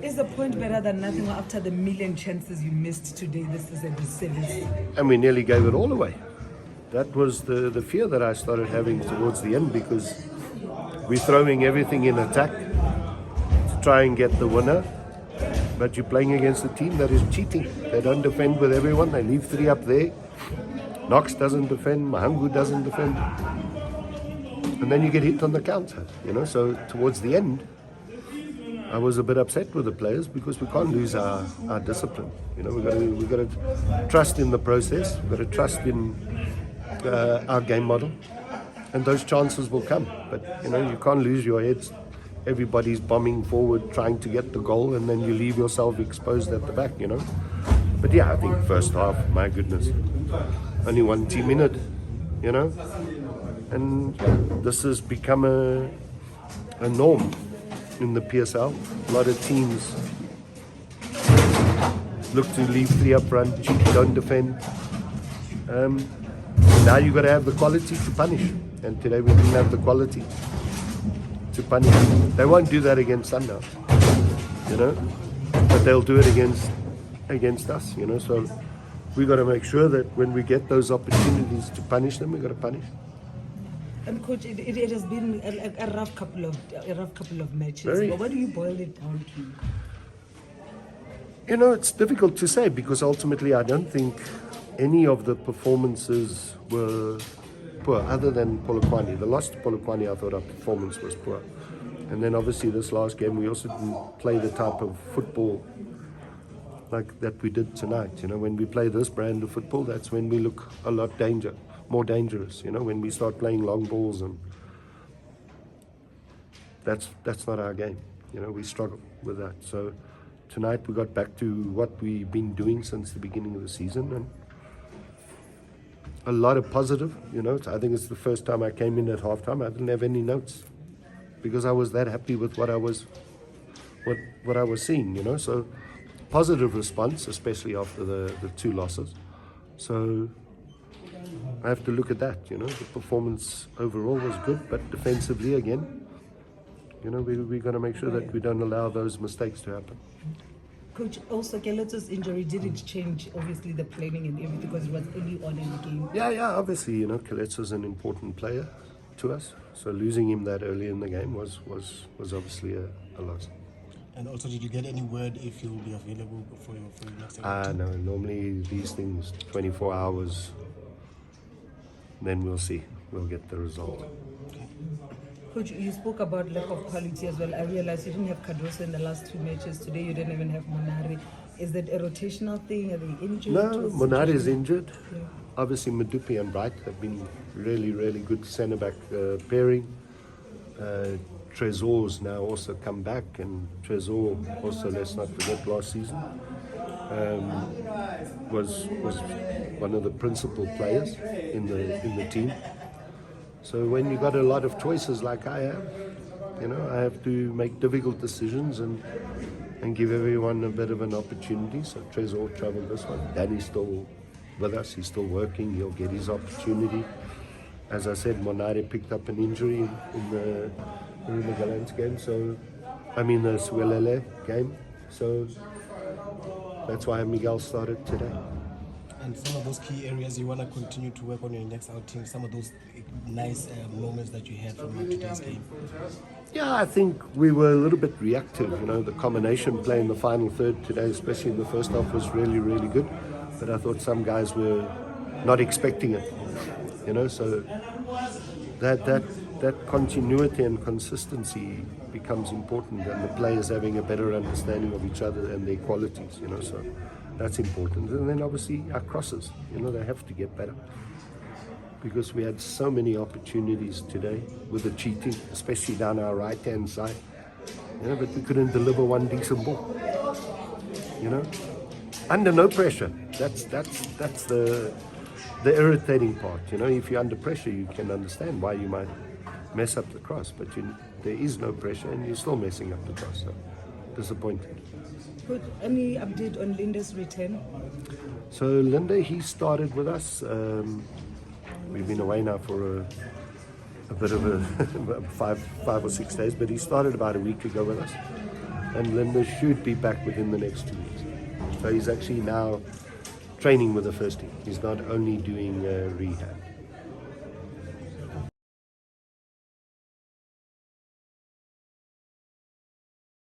Is the point better than nothing after the million chances you missed today? This is a disservice. And we nearly gave it all away. That was the fear that I started having towards the end, because we're throwing everything in attack to try and get the winner. But you're playing against a team that is cheating. They don't defend with everyone. They leave 3 up there. Knox doesn't defend. Mahangu doesn't defend. And then you get hit on the counter, So towards the end, I was a bit upset with the players, because we can't lose our discipline. We've got to trust in the process. We've got to trust in our game model, and those chances will come. But you can't lose your heads. Everybody's bombing forward, trying to get the goal, and then you leave yourself exposed at the back. But yeah, I think first half, my goodness, only one team in it. And this has become a norm in the PSL. A lot of teams look to leave 3 up front, cheat, don't defend. Now you've got to have the quality to punish, and today we didn't have the quality to punish. They won't do that against Sundown, but they'll do it against us, So we got to make sure that when we get those opportunities to punish them, we got to punish. And coach, it has been a rough couple of matches. Very. But what do you boil it down to? It's difficult to say, because ultimately I don't think any of the performances were poor, other than Polokwane. The loss to Polokwane, I thought our performance was poor. And then obviously this last game, we also didn't play the type of football like that we did tonight. When we play this brand of football, that's when we look a lot more dangerous. When we start playing long balls, and that's not our game. We struggle with that. So tonight we got back to what we've been doing since the beginning of the season, and a lot of positive. I think it's the first time I came in at halftime. I didn't have any notes, because I was that happy with what I was seeing. So positive response, especially after the 2 losses. So I have to look at that. The performance overall was good, but defensively again, we're going to make sure that we don't allow those mistakes to happen. Coach, also Keleto's injury didn't change, obviously, the planning and everything, because it was early on in the game. Yeah, obviously, Keleto's an important player to us. So losing him that early in the game was obviously a loss. And also, did you get any word if he'll be available for your next event? No, normally these things, 24 hours, then we'll see. We'll get the result. Coach, you spoke about lack of quality as well. I realized you didn't have Cardoso in the last 2 matches. Today you didn't even have Monare. Is that a rotational thing? Are they injured? No, Monare is injured. Yeah. Obviously, Madupi and Bright have been really, really good centre-back pairing. Tresor's now also come back, and Tresor also, let's not forget, last season was one of the principal players in the team. So when you got a lot of choices like I have, I have to make difficult decisions and give everyone a bit of an opportunity. So Tresor travelled this one. Danny's still with us. He's still working. He'll get his opportunity. As I said, Monare picked up an injury in the Gallants game. So, the Swelele game. So that's why Miguel started today. And some of those key areas you want to continue to work on in your next outing, some of those nice moments that you had from today's game? Yeah, I think we were a little bit reactive. The combination play in the final third today, especially in the first half, was really, really good. But I thought some guys were not expecting it. So that continuity and consistency becomes important, and the players having a better understanding of each other and their qualities. So that's important. And then obviously our crosses, they have to get better, because we had so many opportunities today with the cheating, especially down our right-hand side. But we couldn't deliver one decent ball. Under no pressure. That's the irritating part. If you're under pressure, you can understand why you might mess up the cross, but there is no pressure and you're still messing up the cross. So disappointed. Good. Any update on Linda's return? So Linda, he started with us. We've been away now for a bit of a 5 or 6 days, but he started about a week ago with us. and Linda should be back within the next 2 weeks. So he's actually now training with the first team. He's not only doing rehab.